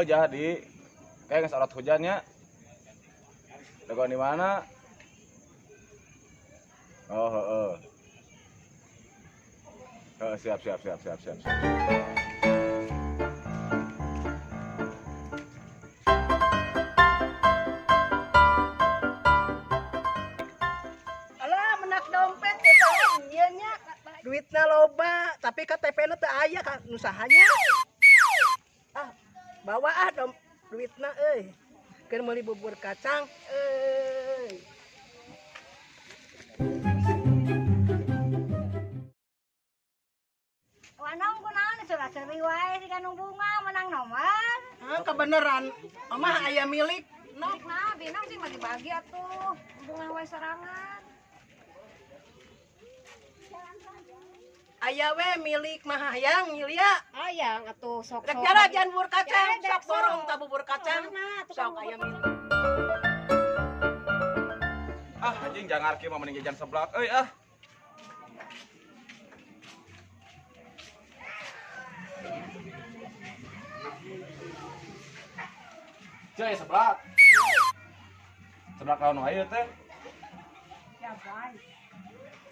jadi kayak ngesorot hujannya. Dagoan di mana? Oh, heeh. Siap. Alah menak dompet eta ieu nya duitna loba tapi KTP-na teu aya ka nusahanya. Ah, bawa duitna euy. Keur meuli bubur kacang euy. Wanong kunaon surat seuri wae si kanu bunga menang nomor. Ah, kebeneran. Mama aya milik. Milik nah, binong sih bagi-bagi atuh. Bunga wae sorangan. Aya we milik Mah Hayang Yulia. Hayang atuh sok-sok. Rek jarajan bubur kacang, Ya, dek, sok borong sok. ta bubur kacang. Nah, tuh Sok kan aya bubur. milik. Anjing jangan arki mah mending jajan seblak. Euy ah. Cuy seblak. Seblak kawan aja teh. Ya baik.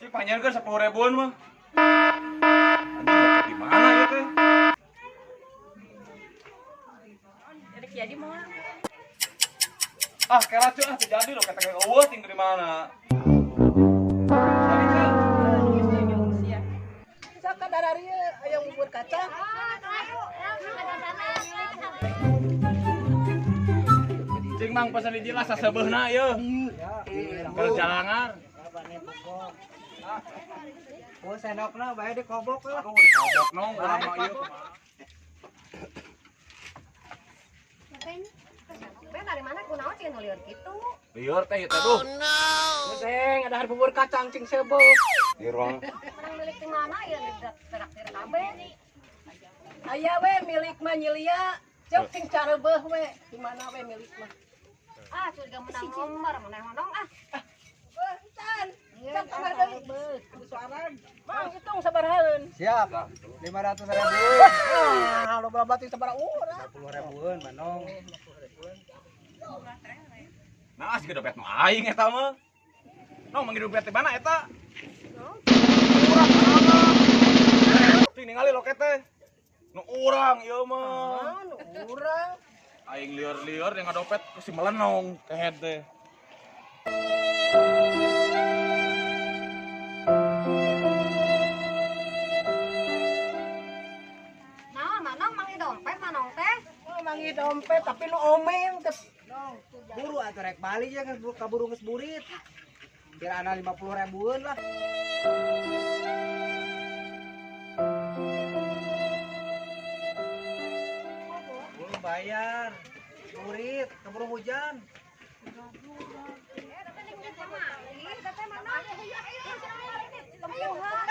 Cik panjangkeun 10.000-an mah. Anjing gimana ya teh? Jadi mau. Ah, kela cuy ah jadi lo kata kayak eueuh tinggal di mana. Sorry cuy. Sakadari aya bubur kacang. Cing mang pesan hiji lah sasebeuna yeuh. Kerja langar. Oh, senokna bae dikobok lah. Aduh dikobok nong urang mah ieu kumaha. Ben dari mana kunaon sih nulieur kitu? Lieur teh ieu teh duh. Deng, ada bubur kacang cing sebeuk. Irong. Menang milik di mana ya di traktir kabeh. Aya we milik mah Yulia. Cek cing careubeuh we. Di mana we milik mah? Ah, curiga menang nomor, menang honong ah. Wah, encan. Iya, Cek kamar deui. Suaran. Mang hitung sabaraheun. Siap. 500.000. Ah, lo berarti sabaraha urang. 10.000-an manong. Nah, sih dompet nu aing eta mah. Nong manggil dompet di mana eta? Urang mana? Cing ningali loket teh. Nu urang ieu mah. Ah, nu urang. Aing lieur-lieur yang ngadopet ku si melenong kehead teh. Nah, manong mangi dompet manong teh. Oh, mangi dompet tapi nu omeng teh. Buru atuh rek balik ya kaburu geus burit. Kirana 50.000-an lah. Buru bayar. Burit, kaburu hujan. Tapi mana? Tempuhan.